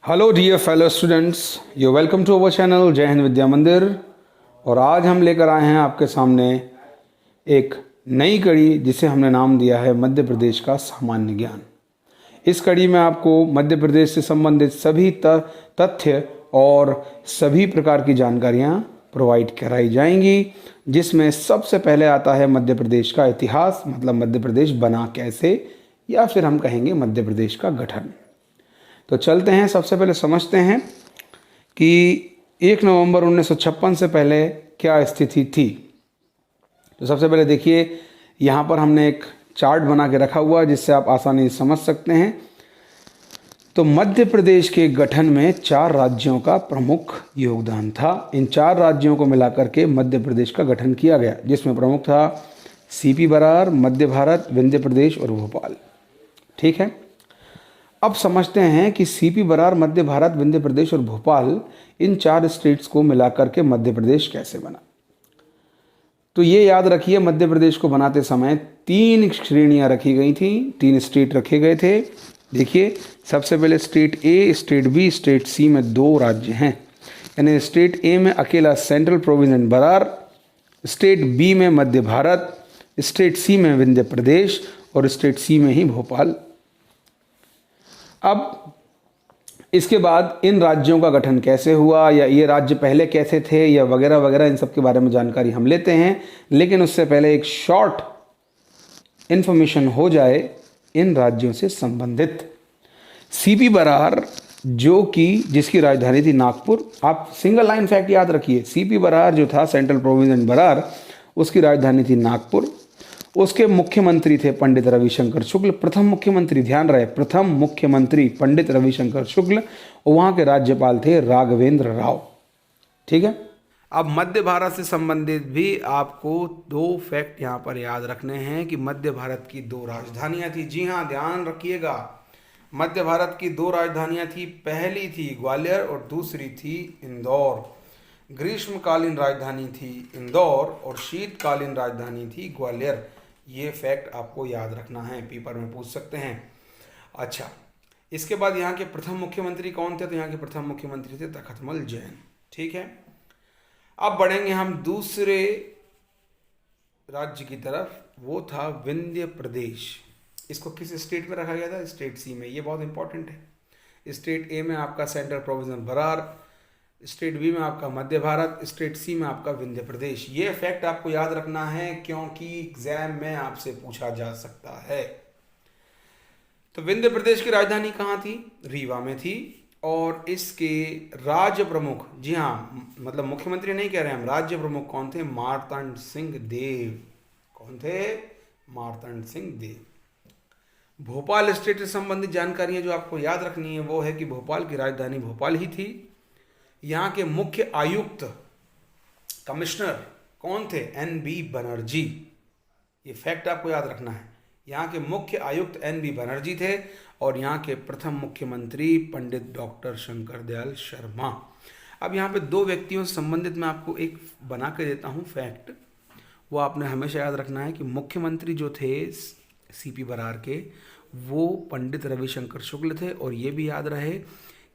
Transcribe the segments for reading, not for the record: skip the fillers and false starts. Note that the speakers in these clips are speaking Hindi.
Hello dear fellow students, you welcome to our channel Jai Hind विद्या मंदिर। और आज हम लेकर आए हैं आपके सामने एक नई कड़ी जिसे हमने नाम दिया है मध्य प्रदेश का सामान्य ज्ञान। इस कड़ी में आपको मध्य प्रदेश से संबंधित सभी तथ्य और सभी प्रकार की जानकारियाँ प्रोवाइड कराई जाएंगी, जिसमें सबसे पहले आता है मध्य प्रदेश का इतिहास, मतलब मध्य प्रदेश बना कैसे, या फिर हम कहेंगे मध्य प्रदेश का गठन। तो चलते हैं, सबसे पहले समझते हैं कि 1 नवंबर 1956 से पहले क्या स्थिति थी। तो सबसे पहले देखिए, यहाँ पर हमने एक चार्ट बना के रखा हुआ है जिससे आप आसानी से समझ सकते हैं। तो मध्य प्रदेश के गठन में 4 राज्यों का प्रमुख योगदान था। इन 4 राज्यों को मिलाकर के मध्य प्रदेश का गठन किया गया, जिसमें प्रमुख था सीपी बरार, मध्य भारत, विंध्य प्रदेश और भोपाल। ठीक है, अब समझते हैं कि सीपी बरार, मध्य भारत, विंध्य प्रदेश और भोपाल, इन 4 स्टेट्स को मिलाकर के मध्य प्रदेश कैसे बना। तो ये याद रखिए, मध्य प्रदेश को बनाते समय 3 श्रेणियां रखी गई थी, 3 स्टेट रखे गए थे। देखिए, सबसे पहले state A, state B, state C में 2 राज्य हैं। यानी स्टेट ए में अकेला central province Berar, state B में मध्य भारत, स्टेट सी में विंध्य प्रदेश और स्टेट सी में ही भोपाल। अब इसके बाद इन राज्यों का गठन कैसे हुआ, या ये राज्य पहले कैसे थे, या वगैरह वगैरह, इन सब के बारे में जानकारी हम लेते हैं। लेकिन उससे पहले एक शॉर्ट इन्फॉर्मेशन हो जाए इन राज्यों से संबंधित। सीपी बरार, जो कि जिसकी राजधानी थी नागपुर, आप सिंगल लाइन फैक्ट याद रखिए, सीपी बरार जो था सेंट्रल प्रोविंस बरार, उसकी राजधानी थी नागपुर। उसके मुख्यमंत्री थे पंडित रविशंकर शुक्ल, प्रथम मुख्यमंत्री, ध्यान रहे, प्रथम मुख्यमंत्री पंडित रविशंकर शुक्ल, और वहाँ के राज्यपाल थे राघवेंद्र राव। ठीक है, अब मध्य भारत से संबंधित भी आपको 2 फैक्ट यहाँ पर याद रखने हैं कि मध्य भारत की 2 राजधानियाँ थी। जी हाँ, ध्यान रखिएगा, मध्य भारत की 2 राजधानियाँ थी। पहली थी ग्वालियर और दूसरी थी इंदौर। ग्रीष्मकालीन राजधानी थी इंदौर और शीतकालीन राजधानी थी ग्वालियर। ये फैक्ट आपको याद रखना है, पेपर में पूछ सकते हैं। अच्छा, इसके बाद यहाँ के प्रथम मुख्यमंत्री कौन थे? तो यहाँ के प्रथम मुख्यमंत्री थे तखतमल जैन। ठीक है, अब बढ़ेंगे हम दूसरे राज्य की तरफ, वो था विंध्य प्रदेश। इसको किस स्टेट में रखा गया था? स्टेट सी में। ये बहुत इंपॉर्टेंट है। स्टेट ए में आपका central province Berar, state B में आपका मध्य भारत, स्टेट सी में आपका विंध्य प्रदेश। ये फैक्ट आपको याद रखना है क्योंकि एग्जाम में आपसे पूछा जा सकता है। तो विंध्य प्रदेश की राजधानी कहाँ थी? रीवा में थी। और इसके राज्य प्रमुख, जी हाँ, मतलब मुख्यमंत्री नहीं कह रहे हैं हम, राज्य प्रमुख कौन थे? मार्तंड सिंह देव। कौन थे? मार्तंड सिंह देव। भोपाल स्टेट से संबंधित जानकारियां जो आपको याद रखनी है वो है कि भोपाल की राजधानी भोपाल ही थी। यहाँ के मुख्य आयुक्त, कमिश्नर कौन थे? NB बनर्जी। ये फैक्ट आपको याद रखना है। यहाँ के मुख्य आयुक्त NB बनर्जी थे और यहाँ के प्रथम मुख्यमंत्री पंडित डॉक्टर शंकर दयाल शर्मा। अब यहाँ पे 2 व्यक्तियों से संबंधित मैं आपको एक बना के देता हूँ फैक्ट। वो आपने हमेशा याद रखना है कि मुख्यमंत्री जो थे सीपी बरार के, वो पंडित रविशंकर शुक्ल थे। और ये भी याद रहे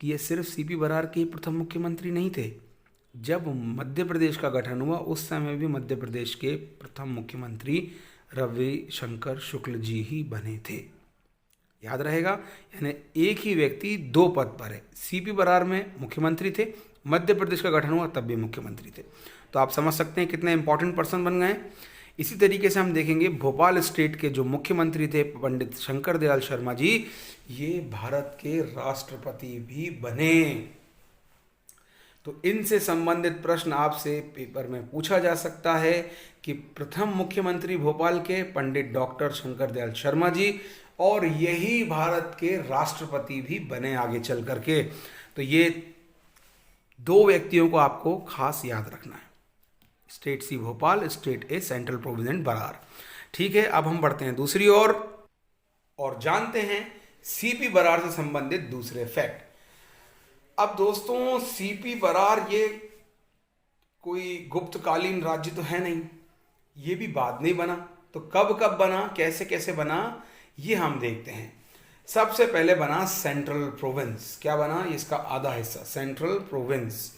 कि ये सिर्फ सीपी बरार के प्रथम मुख्यमंत्री नहीं थे। जब मध्य प्रदेश का गठन हुआ उस समय भी मध्य प्रदेश के प्रथम मुख्यमंत्री रविशंकर शुक्ल जी ही बने थे। याद रहेगा, यानी एक ही व्यक्ति 2 पद पर है। सीपी बरार में मुख्यमंत्री थे, मध्य प्रदेश का गठन हुआ तब भी मुख्यमंत्री थे। तो आप समझ सकते हैं कितने इंपॉर्टेंट पर्सन बन गए। इसी तरीके से हम देखेंगे भोपाल स्टेट के जो मुख्यमंत्री थे पंडित शंकर दयाल शर्मा जी, ये भारत के राष्ट्रपति भी बने। तो इनसे संबंधित प्रश्न आपसे पेपर में पूछा जा सकता है कि प्रथम मुख्यमंत्री भोपाल के पंडित डॉक्टर शंकर दयाल शर्मा जी, और यही भारत के राष्ट्रपति भी बने आगे चल करके। तो ये 2 व्यक्तियों को आपको खास याद रखना है। State C Bhopal, state A central province Brar. ठीक है, अब हम बढ़ते हैं दूसरी ओर और जानते हैं सीपी बरार से संबंधित दूसरे फैक्ट। अब दोस्तों, सीपी बरार ये कोई गुप्तकालीन राज्य तो है नहीं, ये भी बाद में बना। तो कब कब बना, कैसे कैसे बना, ये हम देखते हैं। सबसे पहले बना सेंट्रल प्रोविंस। क्या बना? इसका आधा हिस्सा सेंट्रल प्रोविंस।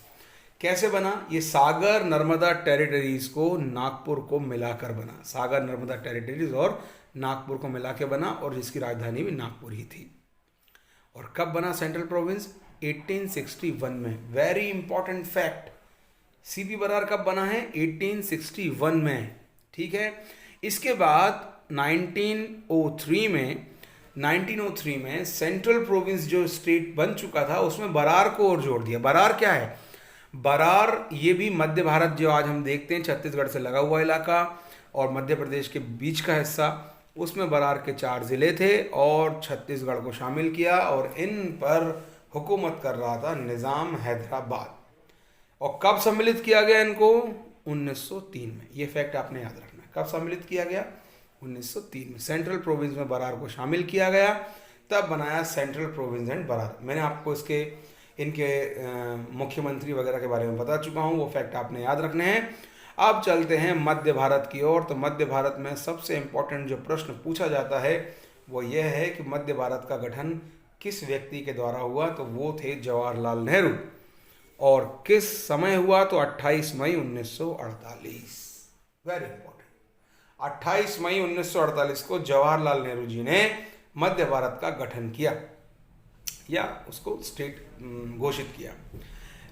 कैसे बना? ये सागर नर्मदा टेरिटरीज को नागपुर को मिलाकर बना। सागर नर्मदा टेरिटरीज और नागपुर को मिला के बना, और जिसकी राजधानी भी नागपुर ही थी। और कब बना सेंट्रल प्रोविंस? 1861 में। Very important fact, CP Berar कब बना है? 1861 में। ठीक है। इसके बाद 1903 में सेंट्रल प्रोविंस जो स्टेट बन चुका था उसमें बरार को और जोड़ दिया। बरार क्या है? बरार ये भी मध्य भारत जो आज हम देखते हैं, छत्तीसगढ़ से लगा हुआ इलाका और मध्य प्रदेश के बीच का हिस्सा, उसमें बरार के 4 जिले थे और छत्तीसगढ़ को शामिल किया, और इन पर हुकूमत कर रहा था निज़ाम हैदराबाद। और कब सम्मिलित किया गया इनको? 1903 में। ये फैक्ट आपने याद रखना है। कब सम्मिलित किया गया? 1903 में। सेंट्रल प्रोविंस में बरार को शामिल किया गया, तब बनाया सेंट्रल प्रोविंस एंड बरार। मैंने आपको इनके मुख्यमंत्री वगैरह के बारे में बता चुका हूँ, वो फैक्ट आपने याद रखने हैं। अब चलते हैं मध्य भारत की ओर। तो मध्य भारत में सबसे इंपॉर्टेंट जो प्रश्न पूछा जाता है वो यह है कि मध्य भारत का गठन किस व्यक्ति के द्वारा हुआ? तो वो थे जवाहरलाल नेहरू। और किस समय हुआ? तो 28 मई 1948। Very important. 28 मई 1948 को जवाहरलाल नेहरू जी ने मध्य भारत का गठन किया या उसको स्टेट घोषित किया।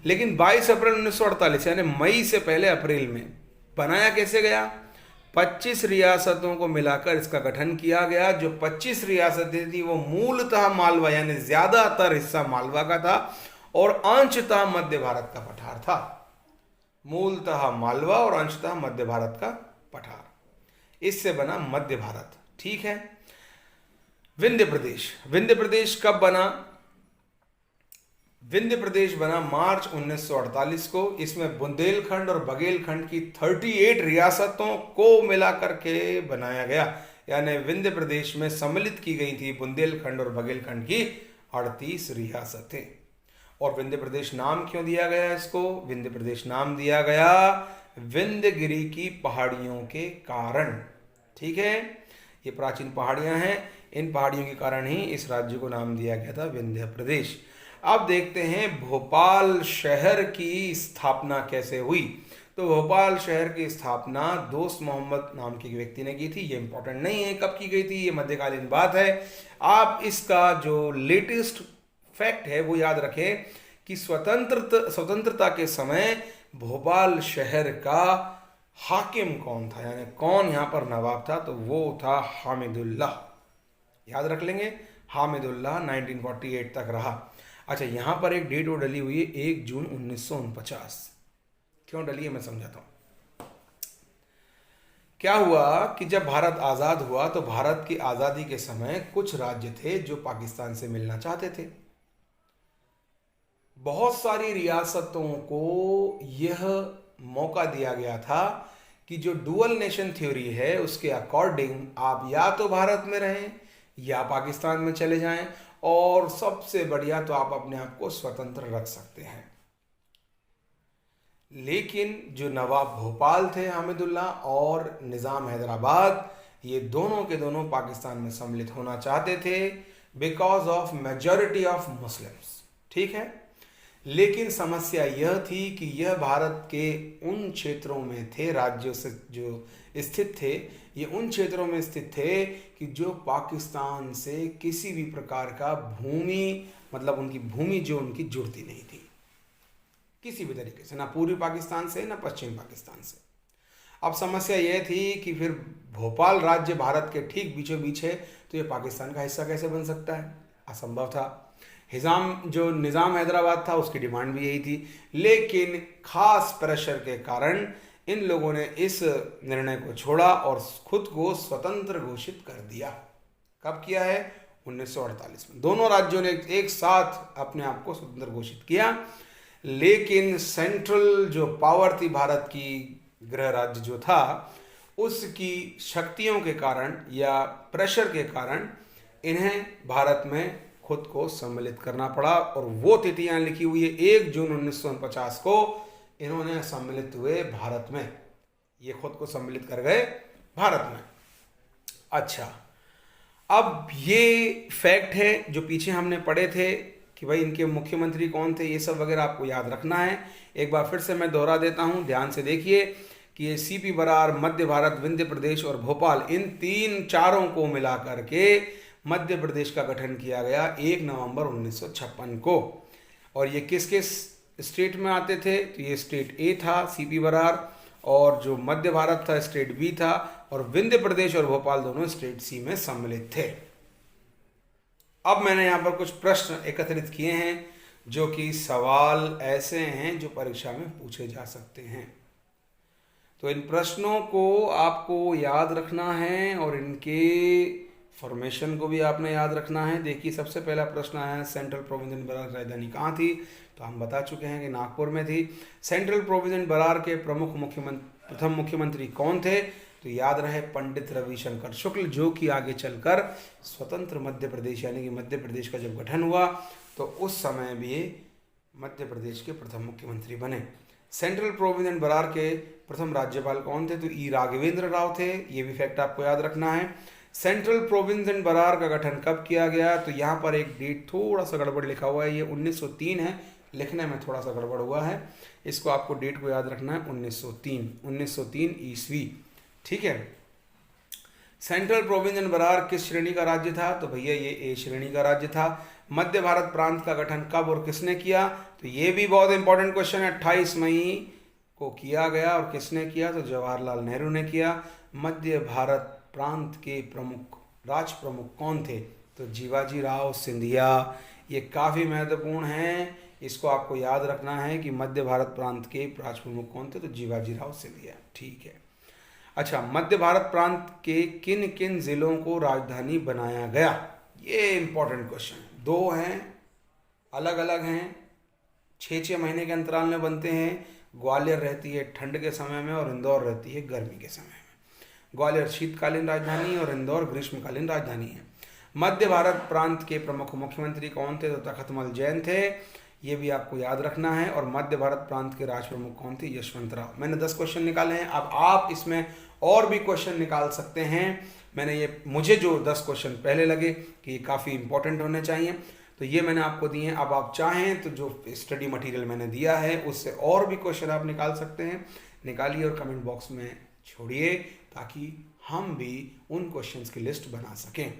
लेकिन 22 अप्रैल 1948 यानी मई से पहले अप्रैल में बनाया कैसे गया? 25 रियासतों को मिलाकर इसका गठन किया गया। जो 25 रियासतें थी वो मूलतः मालवा यानी ज्यादातर हिस्सा मालवा का था और अंशतः मध्य भारत का पठार था। मूलतः मालवा और अंशतः मध्य भारत का पठार, इससे बना मध्य भारत। ठीक है। विंध्य प्रदेश। विंध्य प्रदेश कब बना? विंध्य प्रदेश बना मार्च 1948 को। इसमें बुंदेलखंड और बघेलखंड की 38 रियासतों को मिलाकर के बनाया गया, यानी विंध्य प्रदेश में सम्मिलित की गई थी बुंदेलखंड और बघेलखंड की 38 रियासतें। और विंध्य प्रदेश नाम क्यों दिया गया इसको? विंध्य प्रदेश नाम दिया गया विंध्यगिरि की पहाड़ियों के कारण। ठीक है। ये प्राचीन पहाड़ियां हैं, इन पहाड़ियों के कारण ही इस राज्य को नाम दिया गया था विंध्य प्रदेश। अब देखते हैं भोपाल शहर की स्थापना कैसे हुई। तो भोपाल शहर की स्थापना दोस्त मोहम्मद नाम के व्यक्ति ने की थी। ये इंपॉर्टेंट नहीं है कब की गई थी, ये मध्यकालीन बात है। आप इसका जो लेटेस्ट फैक्ट है वो याद रखें कि स्वतंत्रता के समय भोपाल शहर का हाकिम कौन था, यानी कौन यहाँ पर नवाब था? तो वो था हामिदुल्लाह। याद रख लेंगे, हामिदुल्लाह 1948 तक रहा। अच्छा, यहाँ पर एक डेट और डली हुई है 1 जून 1949। क्यों डली है मैं समझाता हूँ। क्या हुआ कि जब भारत आज़ाद हुआ तो भारत की आज़ादी के समय कुछ राज्य थे जो पाकिस्तान से मिलना चाहते थे। बहुत सारी रियासतों को यह मौका दिया गया था कि जो डुअल नेशन थ्योरी है उसके अकॉर्डिंग आप या तो भारत में रहें या पाकिस्तान में चले जाएं, और सबसे बढ़िया तो आप अपने आप को स्वतंत्र रख सकते हैं। लेकिन जो नवाब भोपाल थे हामिदुल्लाह और निज़ाम हैदराबाद, ये दोनों के दोनों पाकिस्तान में सम्मिलित होना चाहते थे because of majority of Muslims. ठीक है। लेकिन समस्या यह थी कि यह भारत के उन क्षेत्रों में थे, राज्यों से जो स्थित थे, ये उन क्षेत्रों में स्थित थे कि जो पाकिस्तान से किसी भी प्रकार का भूमि, मतलब उनकी भूमि जो उनकी जुड़ती नहीं थी किसी भी तरीके से, ना पूर्वी पाकिस्तान से ना पश्चिमी पाकिस्तान से। अब समस्या यह थी कि फिर भोपाल राज्य भारत के ठीक बीचों बीच है, तो ये पाकिस्तान का हिस्सा कैसे बन सकता है? असंभव था। जो निज़ाम हैदराबाद था उसकी डिमांड भी यही थी, लेकिन खास प्रेशर के कारण इन लोगों ने इस निर्णय को छोड़ा और खुद को स्वतंत्र घोषित कर दिया। कब किया है? 1948 में। दोनों राज्यों ने एक साथ अपने आप को स्वतंत्र घोषित किया, लेकिन सेंट्रल जो पावर थी भारत की, गृह राज्य जो था, उसकी शक्तियों के कारण या प्रेशर के कारण इन्हें भारत में खुद को सम्मिलित करना पड़ा। और वो तिथि यहाँ लिखी हुई है 1 जून 1949 को इन्होंने सम्मिलित हुए भारत में, ये खुद को सम्मिलित कर गए भारत में। अच्छा, अब ये फैक्ट है जो पीछे हमने पढ़े थे कि भाई इनके मुख्यमंत्री कौन थे, ये सब वगैरह आपको याद रखना है। एक बार फिर से मैं दोहरा देता हूँ, ध्यान से देखिए कि ये सीपी बरार, मध्य भारत, विंध्य प्रदेश और भोपाल, इन तीन चारों को मिला करके मध्य प्रदेश का गठन किया गया 1 नवंबर 1956 को। और ये किस किस स्टेट में आते थे, तो ये स्टेट ए था सीपी बरार, और जो मध्य भारत था स्टेट बी था, और विंध्य प्रदेश और भोपाल दोनों स्टेट सी में सम्मिलित थे। अब मैंने यहाँ पर कुछ प्रश्न एकत्रित किए हैं जो कि सवाल ऐसे हैं जो परीक्षा में पूछे जा सकते हैं। तो इन प्रश्नों को आपको याद रखना है और इनके फॉर्मेशन को भी आपने याद रखना है। देखिए सबसे पहला प्रश्न आया, सेंट्रल प्रोविंजन बरार की राजधानी कहाँ थी, तो हम बता चुके हैं कि नागपुर में थी। सेंट्रल प्रोविंजन बरार के प्रथम मुख्यमंत्री कौन थे, तो याद रहे पंडित रविशंकर शुक्ल, जो कि आगे चलकर स्वतंत्र मध्य प्रदेश यानी कि मध्य प्रदेश का जब गठन हुआ तो उस समय भी मध्य प्रदेश के प्रथम मुख्यमंत्री बने। सेंट्रल प्रोविंजन बरार के प्रथम राज्यपाल कौन थे, तो ई राघवेंद्र राव थे, ये भी फैक्ट आपको याद रखना है। सेंट्रल प्रोविंजन बरार का गठन कब किया गया, तो यहाँ पर एक डेट थोड़ा सा गड़बड़ लिखा हुआ है, ये 1903 है, लिखने में थोड़ा सा गड़बड़ हुआ है, इसको आपको डेट को याद रखना है, 1903 ईस्वी, ठीक है। सेंट्रल प्रोविंजन बरार किस श्रेणी का राज्य था, तो भैया ये ए श्रेणी का राज्य था। मध्य भारत प्रांत का गठन कब और किसने किया, तो ये भी बहुत इंपॉर्टेंट क्वेश्चन है। 28 मई को किया गया, और किसने किया, तो जवाहरलाल नेहरू ने किया। मध्य भारत प्रांत के राज प्रमुख कौन थे, तो जीवाजी राव सिंधिया। ये काफ़ी महत्वपूर्ण है, इसको आपको याद रखना है कि मध्य भारत प्रांत के राज प्रमुख कौन थे, तो जीवाजी राव सिंधिया, ठीक है। अच्छा, मध्य भारत प्रांत के किन किन जिलों को राजधानी बनाया गया, ये इंपॉर्टेंट क्वेश्चन। 2 हैं, अलग अलग हैं, 6-6 महीने के अंतराल में बनते हैं। ग्वालियर रहती है ठंड के समय में और इंदौर रहती है गर्मी के समय में। ग्वालियर शीतकालीन राजधानी और इंदौर ग्रीष्मकालीन राजधानी है। मध्य भारत प्रांत के प्रमुख मुख्यमंत्री कौन थे, तो तखतमल जैन थे, ये भी आपको याद रखना है। और मध्य भारत प्रांत के राज प्रमुख कौन थे, यशवंत राव। मैंने 10 क्वेश्चन निकाले हैं, अब आप इसमें और भी क्वेश्चन निकाल सकते हैं। मुझे जो 10 क्वेश्चन पहले लगे कि ये काफ़ी इंपॉर्टेंट होने चाहिए, तो ये मैंने आपको दिए हैं। अब आप चाहें तो जो स्टडी मटेरियल मैंने दिया है उससे और भी क्वेश्चन आप निकाल सकते हैं, निकालिए और कमेंट बॉक्स में छोड़िए, ताकि हम भी उन क्वेश्चंस की लिस्ट बना सकें।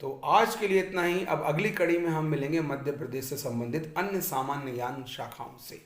तो आज के लिए इतना ही। अब अगली कड़ी में हम मिलेंगे मध्य प्रदेश से संबंधित अन्य सामान्य ज्ञान शाखाओं से।